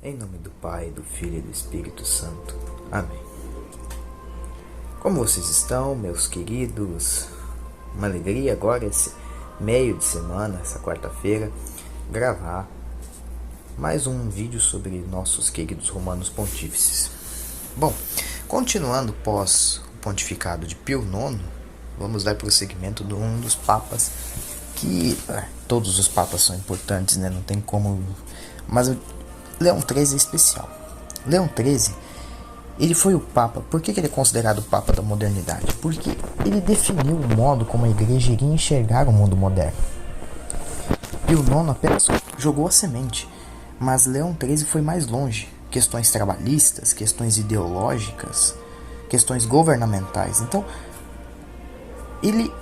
Em nome do Pai, do Filho e do Espírito Santo. Amém. Como vocês estão, meus queridos? Uma alegria agora, esse meio de semana, essa quarta-feira, gravar mais um vídeo sobre nossos queridos romanos pontífices. Bom, continuando pós o pontificado de Pio IX, vamos dar prosseguimento de um dos papas que... todos os papas são importantes, né? Não tem como... Mas Leão XIII é especial. Leão XIII, ele foi o Papa. Por que ele é considerado o Papa da modernidade? Porque ele definiu o modo como a igreja iria enxergar o mundo moderno. Pio IX apenas jogou a semente, mas Leão XIII foi mais longe. Questões trabalhistas, questões ideológicas, questões governamentais. Então, ele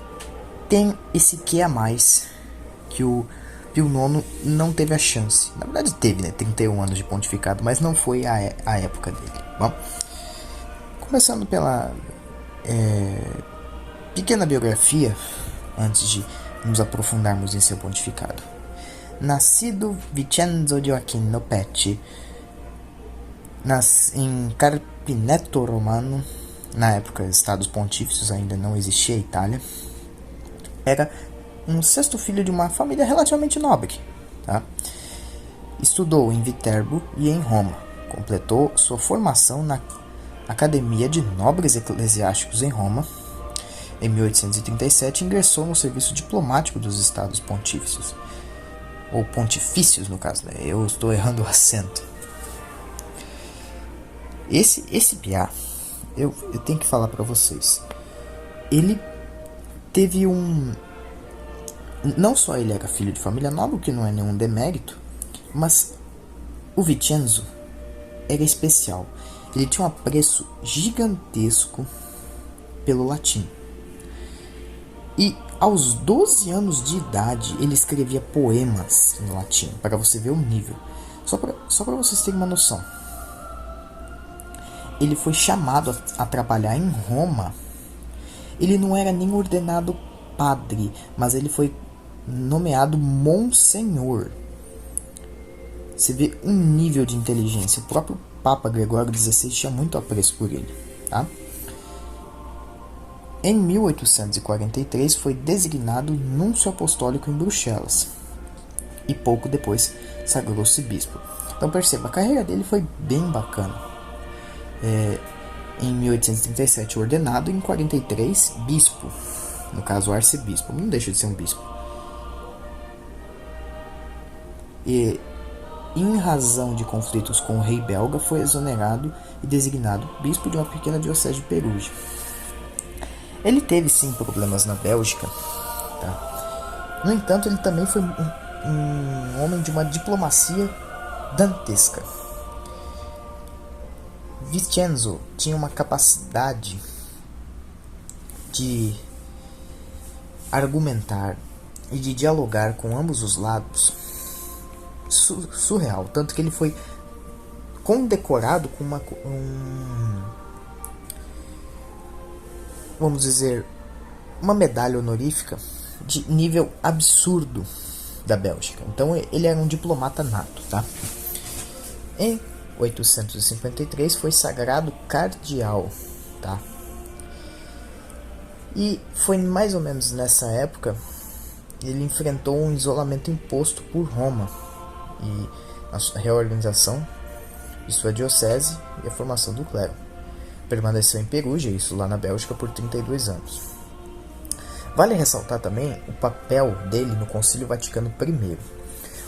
tem esse quê a mais que o Pio IX não teve a chance. Na verdade teve, né? 31 anos de pontificado, mas não foi a época dele. Bom, começando pela pequena biografia, antes de nos aprofundarmos em seu pontificado. Nascido Vincenzo Gioacchino Pecci em Carpineto Romano, na época Estados Pontífices, ainda não existia a Itália, era um sexto filho de uma família relativamente nobre. Tá? Estudou em Viterbo e em Roma. Completou sua formação na Academia de Nobres Eclesiásticos em Roma. Em 1837 ingressou no serviço diplomático dos Estados Pontífices. Ou pontifícios, no caso, né? Eu estou errando o acento. Esse piá, eu tenho que falar para vocês. Ele teve um... Não só ele era filho de família nobre, que não é nenhum demérito, mas o Vincenzo era especial. Ele tinha um apreço gigantesco pelo latim. E aos 12 anos de idade ele escrevia poemas em latim, para você ver o nível. Só para vocês terem uma noção. Ele foi chamado a trabalhar em Roma. Ele não era nem ordenado padre, mas ele foi nomeado Monsenhor. Você vê um nível de inteligência. O próprio Papa Gregório XVI tinha muito apreço por ele. Tá? Em 1843 foi designado núncio apostólico em Bruxelas. E pouco depois sagrou-se bispo. Então perceba, a carreira dele foi bem bacana. Em 1837 ordenado, e em 43 bispo. No caso arcebispo, não deixa de ser um bispo. E em razão de conflitos com o rei belga, foi exonerado e designado bispo de uma pequena diocese de Perugia. Ele teve sim problemas na Bélgica, tá? No entanto, ele também foi um homem de uma diplomacia dantesca. Vincenzo tinha uma capacidade de argumentar e de dialogar com ambos os lados surreal, tanto que ele foi condecorado com vamos dizer, uma medalha honorífica de nível absurdo da Bélgica. Então ele era um diplomata nato, tá? Em 853 foi sagrado cardeal, tá? E foi mais ou menos nessa época ele enfrentou um isolamento imposto por Roma e a reorganização de sua diocese e a formação do clero. Permaneceu em Perugia, isso lá na Bélgica, por 32 anos. Vale ressaltar também o papel dele no Concílio Vaticano I.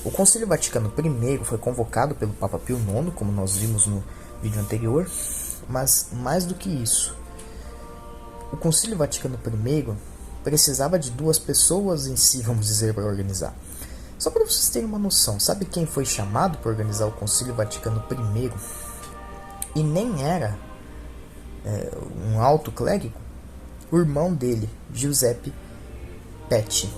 O Concílio Vaticano I foi convocado pelo Papa Pio IX, como nós vimos no vídeo anterior, mas mais do que isso, o Concílio Vaticano I precisava de duas pessoas em si, vamos dizer, para organizar. Só para vocês terem uma noção, sabe quem foi chamado para organizar o Concílio Vaticano I? E nem era um alto clérigo? O irmão dele, Giuseppe Pecci.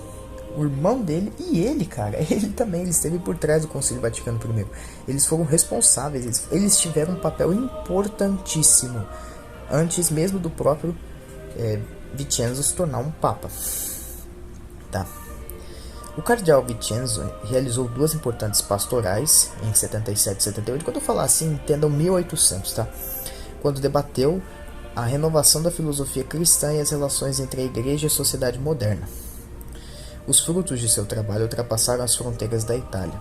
O irmão dele e ele, cara, ele esteve por trás do Concílio Vaticano I. Eles foram responsáveis, eles tiveram um papel importantíssimo antes mesmo do próprio Vincenzo se tornar um papa. Tá? O cardeal Vincenzo realizou duas importantes pastorais em 77 e 78. Quando eu falar assim, entendam 1800, tá? Quando debateu a renovação da filosofia cristã e as relações entre a igreja e a sociedade moderna. Os frutos de seu trabalho ultrapassaram as fronteiras da Itália.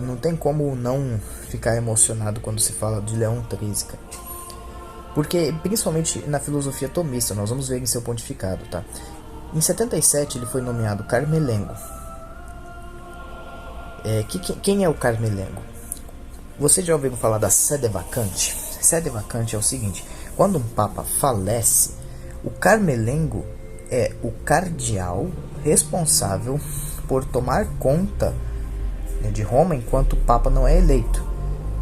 Não tem como não ficar emocionado quando se fala de Leão XIII, cara. Porque, principalmente na filosofia tomista, nós vamos ver em seu pontificado, tá? Em 77 ele foi nomeado Carmelengo. Quem é o Carmelengo? Você já ouviu falar da sede vacante? Sede vacante é o seguinte: quando um papa falece, o Carmelengo é o cardeal responsável por tomar conta, né, de Roma enquanto o papa não é eleito.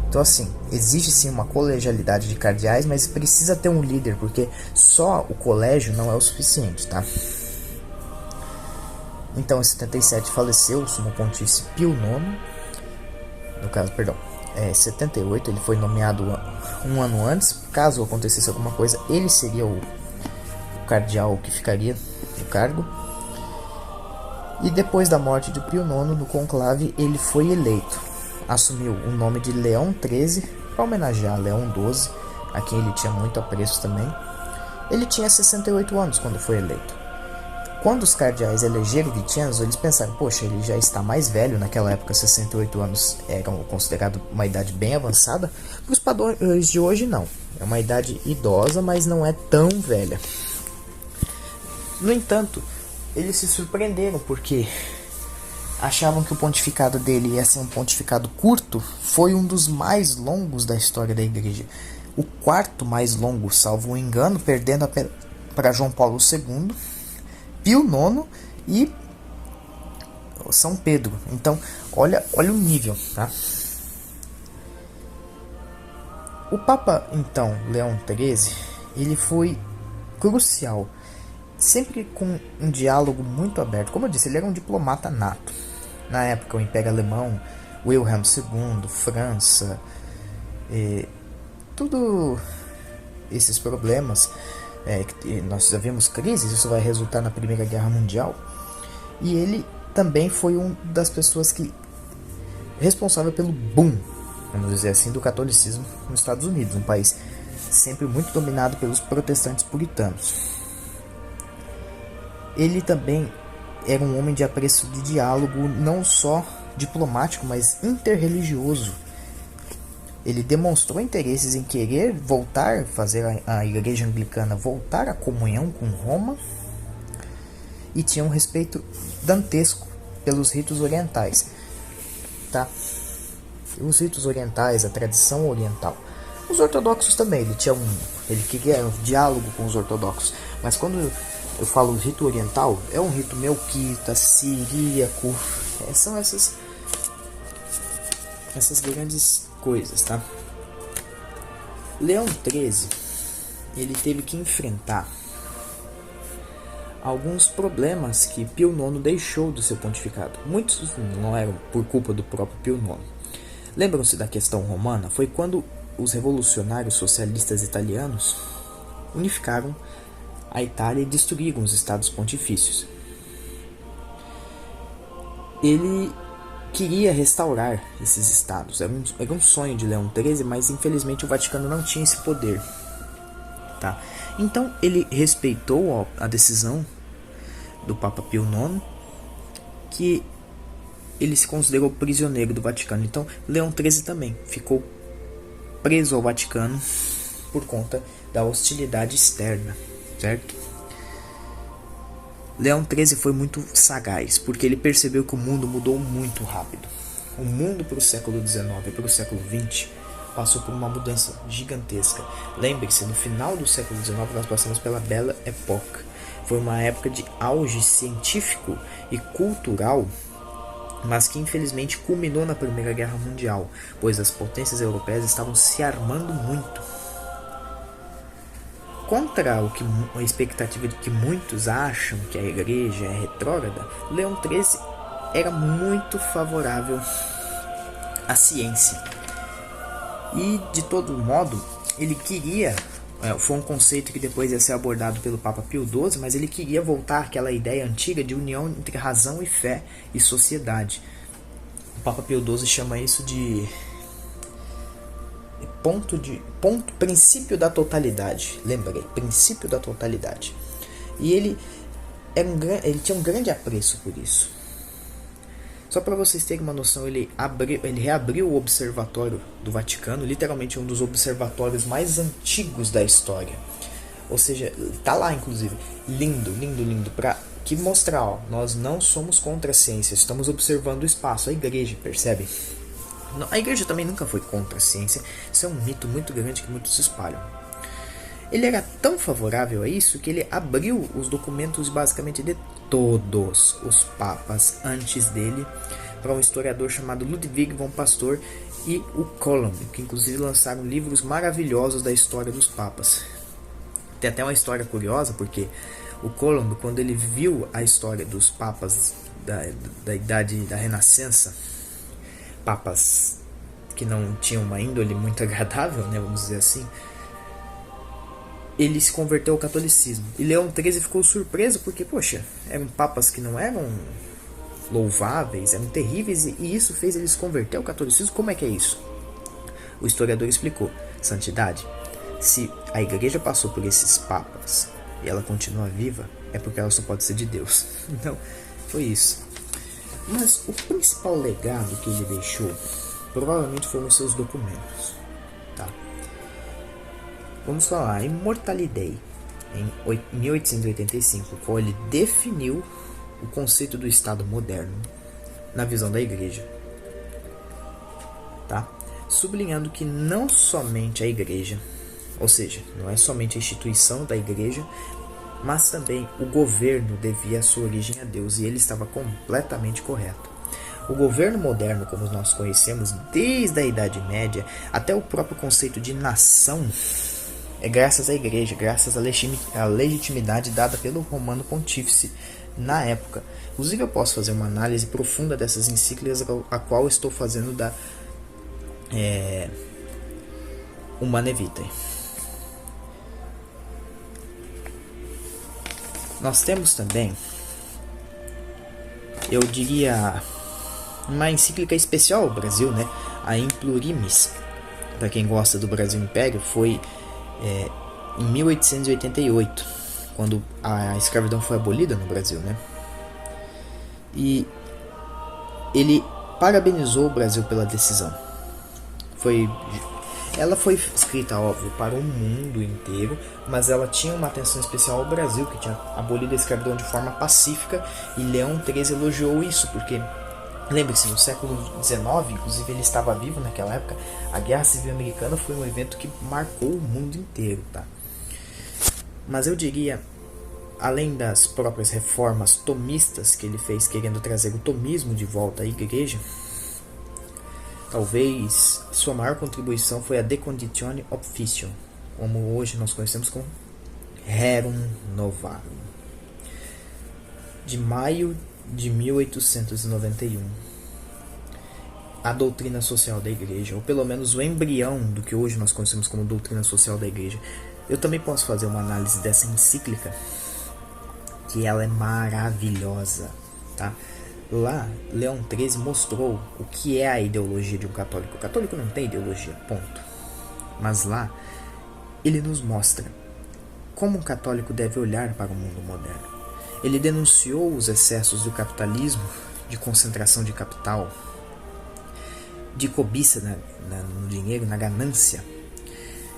Então, assim, existe sim uma colegialidade de cardeais, mas precisa ter um líder, porque só o colégio não é o suficiente, tá? Então, em 77 faleceu o sumo pontífice Pio IX. No caso, perdão, em 78 ele foi nomeado um ano antes. Caso acontecesse alguma coisa, ele seria o cardeal que ficaria no cargo. E depois da morte de Pio IX, no conclave, ele foi eleito. Assumiu o nome de Leão XIII para homenagear Leão XII, a quem ele tinha muito apreço também. Ele tinha 68 anos quando foi eleito. Quando os cardeais elegeram Vincenzo, eles pensaram: poxa, ele já está mais velho. Naquela época 68 anos eram considerados uma idade bem avançada. Para os padrões de hoje não, é uma idade idosa, mas não é tão velha. No entanto, eles se surpreenderam porque achavam que o pontificado dele ia ser um pontificado curto. Foi um dos mais longos da história da igreja, o quarto mais longo, salvo um engano, perdendo para João Paulo II, Pio IX e São Pedro. Então, olha o nível, tá? O Papa, então, Leão XIII, ele foi crucial, sempre com um diálogo muito aberto. Como eu disse, ele era um diplomata nato. Na época, o Império Alemão, Wilhelm II, França, tudo esses problemas, nós já vimos crises, isso vai resultar na Primeira Guerra Mundial. E ele também foi uma das pessoas responsável pelo boom, vamos dizer assim, do catolicismo nos Estados Unidos, um país sempre muito dominado pelos protestantes puritanos. Ele também era um homem de apreço de diálogo, não só diplomático, mas interreligioso. Ele demonstrou interesses em querer fazer a igreja anglicana voltar à comunhão com Roma, e tinha um respeito dantesco pelos ritos orientais, tá? Os ritos orientais, a tradição oriental. Os ortodoxos também, ele queria um diálogo com os ortodoxos, mas quando eu falo rito oriental, é um rito melquita, siríaco, são essas grandes coisas, tá? Leão XIII, ele teve que enfrentar alguns problemas que Pio IX deixou do seu pontificado. Muitos não eram por culpa do próprio Pio IX. Lembram-se da questão romana? Foi quando os revolucionários socialistas italianos unificaram a Itália e destruíram os estados pontifícios. Ele queria restaurar esses estados. Era um sonho de Leão XIII, mas infelizmente o Vaticano não tinha esse poder, tá? Então ele respeitou a decisão do Papa Pio IX, que ele se considerou prisioneiro do Vaticano. Então Leão XIII também ficou preso ao Vaticano por conta da hostilidade externa, certo? Leão XIII foi muito sagaz, porque ele percebeu que o mundo mudou muito rápido. O mundo para o século XIX e para o século XX passou por uma mudança gigantesca. Lembre-se, no final do século XIX nós passamos pela Belle Époque. Foi uma época de auge científico e cultural, mas que infelizmente culminou na Primeira Guerra Mundial, pois as potências europeias estavam se armando muito. Contra a expectativa de que muitos acham que a igreja é retrógrada, Leão XIII era muito favorável à ciência. E, de todo modo, ele queria Foi um conceito que depois ia ser abordado pelo Papa Pio XII, mas ele queria voltar àquela ideia antiga de união entre razão e fé e sociedade. O Papa Pio XII chama isso de princípio da totalidade. Lembrei, princípio da totalidade. E ele tinha um grande apreço por isso. Só para vocês terem uma noção, ele reabriu o Observatório do Vaticano, literalmente um dos observatórios mais antigos da história. Ou seja, tá lá inclusive, lindo, para que mostrar, ó, nós não somos contra a ciência, estamos observando o espaço, a igreja, percebe? A igreja também nunca foi contra a ciência, isso é um mito muito grande que muitos espalham. Ele era tão favorável a isso que ele abriu os documentos basicamente de todos os papas antes dele para um historiador chamado Ludwig von Pastor e o Colomb, que inclusive lançaram livros maravilhosos da história dos papas. Tem até uma história curiosa, porque o Colomb, quando ele viu a história dos papas da idade da Renascença, papas que não tinham uma índole muito agradável, né, vamos dizer assim, ele se converteu ao catolicismo. E Leão XIII ficou surpreso porque, poxa, eram papas que não eram louváveis, eram terríveis, e isso fez ele se converter ao catolicismo. Como é que é isso? O historiador explicou: santidade, se a igreja passou por esses papas e ela continua viva, é porque ela só pode ser de Deus. Então, foi isso. Mas o principal legado que ele deixou provavelmente foram os seus documentos, tá? Vamos falar, Immortali Dei, em 1885, qual ele definiu o conceito do Estado moderno na visão da igreja, tá? Sublinhando que não somente a igreja, ou seja, não é somente a instituição da igreja, mas também o governo devia a sua origem a Deus, e ele estava completamente correto. O governo moderno, como nós conhecemos desde a Idade Média, até o próprio conceito de nação, é graças à igreja, graças à legitimidade dada pelo Romano Pontífice na época. Inclusive eu posso fazer uma análise profunda dessas encíclicas, a qual estou fazendo da Humanae Vitae. Nós temos também, eu diria, uma encíclica especial ao Brasil, né? A Implurimis. Para quem gosta do Brasil Império, foi em 1888, quando a escravidão foi abolida no Brasil, né? E ele parabenizou o Brasil pela decisão. Ela foi escrita, óbvio, para o mundo inteiro, mas ela tinha uma atenção especial ao Brasil, que tinha abolido a escravidão de forma pacífica, e Leão XIII elogiou isso, porque lembre-se, no século XIX, inclusive ele estava vivo naquela época, a Guerra Civil Americana foi um evento que marcou o mundo inteiro, tá? Mas eu diria, além das próprias reformas tomistas que ele fez, querendo trazer o tomismo de volta à igreja, talvez sua maior contribuição foi a De Conditione Officium, como hoje nós conhecemos como Rerum Novarum, de maio de 1891. A doutrina social da igreja, ou pelo menos o embrião do que hoje nós conhecemos como doutrina social da igreja. Eu também posso fazer uma análise dessa encíclica, que ela é maravilhosa, tá? Lá, Leão XIII mostrou o que é a ideologia de um católico. O católico não tem ideologia, ponto. Mas lá, ele nos mostra como um católico deve olhar para o mundo moderno. Ele denunciou os excessos do capitalismo, de concentração de capital, de cobiça no dinheiro, na ganância.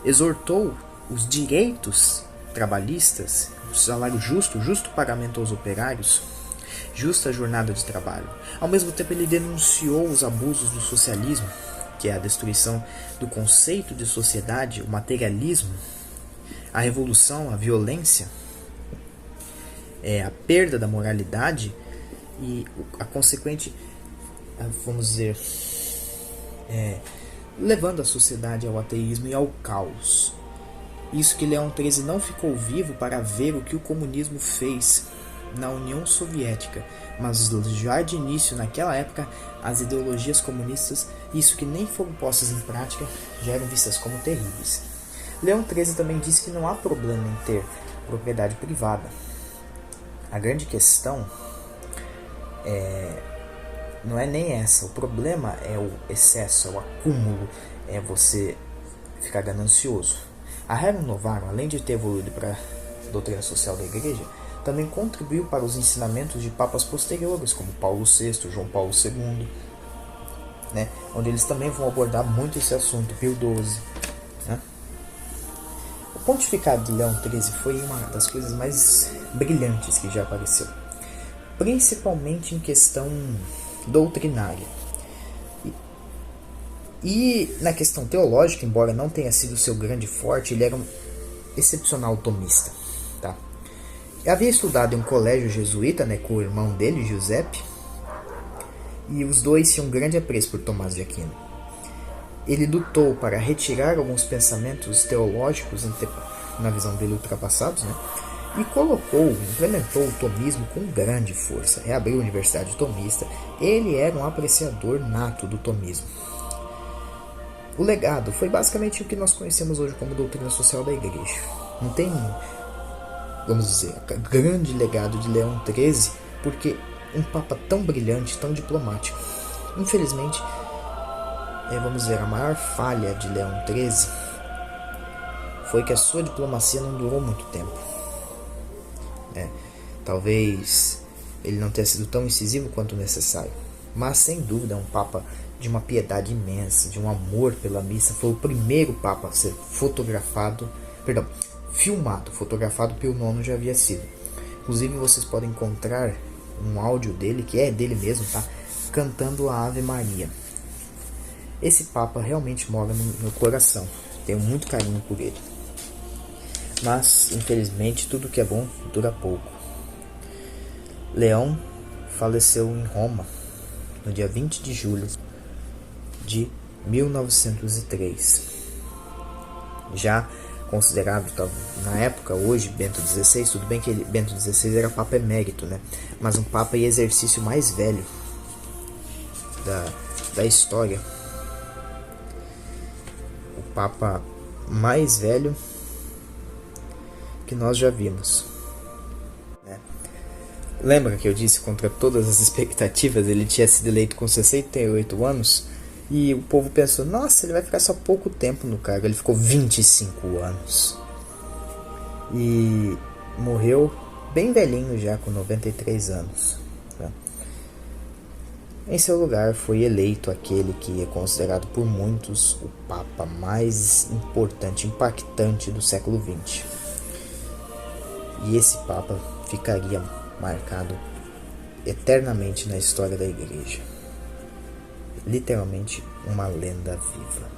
Exortou os direitos trabalhistas, o salário justo, justo pagamento aos operários, justa jornada de trabalho. Ao mesmo tempo, ele denunciou os abusos do socialismo, que é a destruição do conceito de sociedade, o materialismo, a revolução, a violência, a perda da moralidade e a consequente, vamos dizer, levando a sociedade ao ateísmo e ao caos. Isso que Leão XIII não ficou vivo para ver o que o comunismo fez na União Soviética, mas já de início, naquela época, as ideologias comunistas, isso que nem foram postas em prática, já eram vistas como terríveis. Leão XIII também disse que não há problema em ter propriedade privada. A grande questão não é nem essa. O problema é o excesso, é o acúmulo, é você ficar ganancioso. A Rerum Novarum, além de ter evoluído para a doutrina social da Igreja, também contribuiu para os ensinamentos de papas posteriores, como Paulo VI, João Paulo II, né? Onde eles também vão abordar muito esse assunto, Pio XII. Né? O pontificado de Leão XIII foi uma das coisas mais brilhantes que já apareceu, principalmente em questão doutrinária. E na questão teológica, embora não tenha sido seu grande forte, ele era um excepcional tomista. Tá? Havia estudado em um colégio jesuíta, né, com o irmão dele, Giuseppe, e os dois tinham um grande apreço por Tomás de Aquino. Ele lutou para retirar alguns pensamentos teológicos, na visão dele, ultrapassados, né, e implementou o tomismo com grande força. Reabriu a Universidade Tomista. Ele era um apreciador nato do tomismo. O legado foi basicamente o que nós conhecemos hoje como doutrina social da Igreja. Não tem, vamos dizer, grande legado de Leão XIII, porque um papa tão brilhante, tão diplomático. Infelizmente, vamos dizer, a maior falha de Leão XIII foi que a sua diplomacia não durou muito tempo. Talvez ele não tenha sido tão incisivo quanto necessário, mas sem dúvida é um papa de uma piedade imensa, de um amor pela missa. Foi o primeiro papa a ser filmado. Fotografado Pio IX já havia sido. Inclusive vocês podem encontrar um áudio dele, que é dele mesmo, tá? Cantando a Ave Maria. Esse papa realmente mora no meu coração. Tenho muito carinho por ele. Mas, infelizmente, tudo que é bom dura pouco. Leão faleceu em Roma no dia 20 de julho de 1903. Já considerado, na época, hoje, Bento XVI, tudo bem que Bento XVI era Papa Emérito, né? Mas um Papa em exercício mais velho da história. O Papa mais velho que nós já vimos. Né? Lembra que eu disse, contra todas as expectativas, ele tinha sido eleito com 68 anos? E o povo pensou, nossa, ele vai ficar só pouco tempo no cargo. Ele ficou 25 anos. E morreu bem velhinho já, com 93 anos. Tá? Em seu lugar foi eleito aquele que é considerado por muitos o Papa mais importante, impactante do século XX. E esse Papa ficaria marcado eternamente na história da Igreja. Literalmente uma lenda viva.